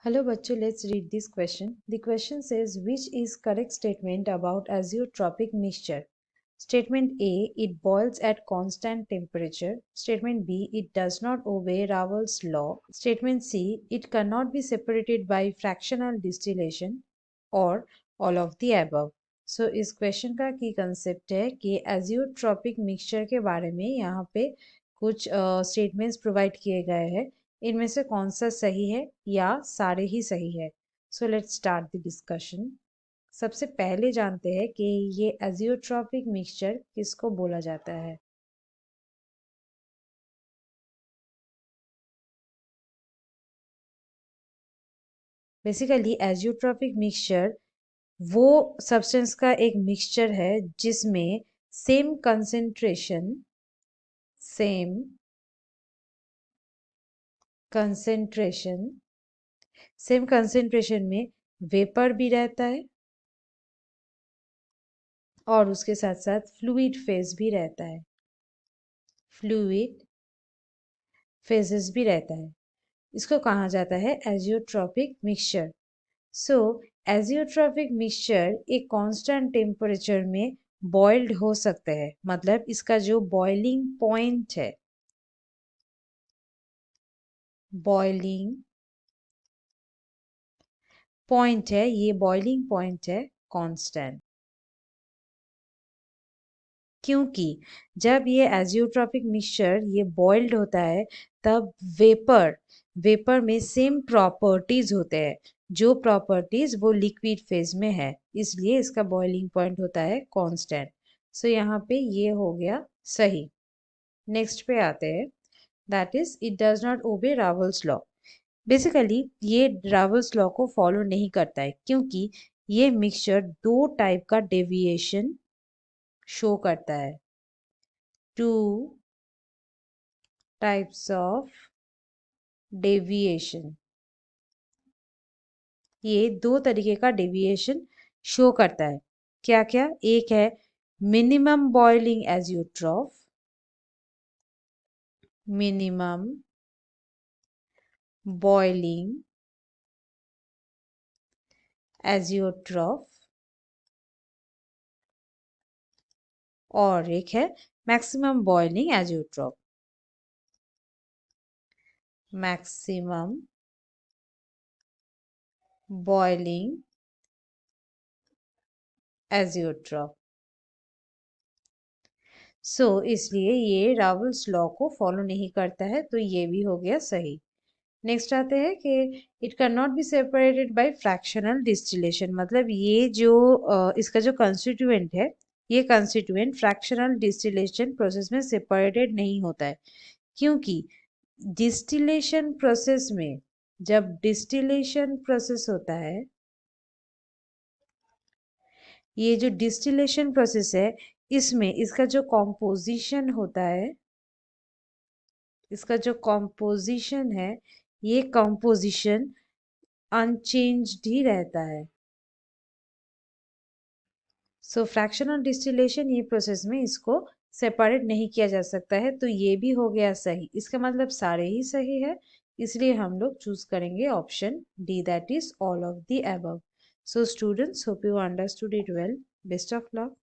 Hello बच्चों, let's read this question. The question says which is correct statement about azeotropic mixture? Statement A, it boils at constant temperature. Statement B, it does not obey Raoult's law. Statement C, it cannot be separated by fractional distillation, or all of the above. So इस question का की concept है कि azeotropic mixture के बारे में यहाँ पे कुछ स्टेटमेंट्स प्रोवाइड किए गए हैं. इनमें से कौन सा सही है या सारे ही सही है. So let's start the discussion. सबसे पहले जानते हैं कि ये एजियोट्रॉपिक मिक्सचर किसको बोला जाता है. बेसिकली एजियोट्रॉपिक मिक्सचर वो सब्सटेंस का एक मिक्सचर है जिसमें सेम कंसेंट्रेशन सेम कंसेंट्रेशन में वेपर भी रहता है और उसके साथ साथ फ्लूइड फेज भी रहता है. फ्लूइड फेजेस भी रहता है. इसको कहा जाता है एजियोट्रॉपिक मिक्सचर. सो एजियोट्रॉपिक मिक्सचर एक कांस्टेंट टेम्परेचर में बॉइल्ड हो सकते हैं. मतलब इसका जो बॉइलिंग पॉइंट है ये बॉइलिंग पॉइंट है कांस्टेंट. क्योंकि जब ये एजियोट्रॉपिक मिक्सचर ये बॉइल्ड होता है तब वेपर में सेम प्रॉपर्टीज होते हैं जो प्रॉपर्टीज वो लिक्विड फेज में है, इसलिए इसका बॉइलिंग पॉइंट होता है कांस्टेंट. सो यहाँ पे ये हो गया सही. नेक्स्ट पे आते हैं, that is it does not obey Raoult's law. Basically ये रावल्स लॉ को फॉलो नहीं करता है क्योंकि ये मिक्सचर दो टाइप का डेविएशन शो करता है. Two types of deviation. ये दो तरीके का डेविएशन शो करता है. क्या क्या? एक है minimum boiling azeotrope, minimum boiling azeotrope, और एक है maximum boiling azeotrope. Maximum boiling azeotrope. So इसलिए ये रावल्स लॉ को फॉलो नहीं करता है, तो ये भी हो गया सही. नेक्स्ट आते हैं कि it can not be separated by fractional distillation. मतलब ये जो इसका जो कंस्टिट्यूएंट है ये कंस्टिट्यूएंट फ्रैक्शनल डिस्टिलेशन प्रोसेस में सेपरेटेड नहीं होता है. क्योंकि डिस्टिलेशन प्रोसेस में जब डिस्टिलेशन प्रोसेस होता है, ये जो डिस्टिलेशन प्रोसेस है इसमें इसका जो कॉम्पोजिशन होता है, इसका जो कॉम्पोजिशन है ये कॉम्पोजिशन अनचेंज्ड ही रहता है. सो फ्रैक्शनल डिस्टिलेशन ये प्रोसेस में इसको सेपरेट नहीं किया जा सकता है, तो ये भी हो गया सही. इसका मतलब सारे ही सही है, इसलिए हम लोग चूज करेंगे option D, that is all of the above. So students, hope you understood it well. Best of luck.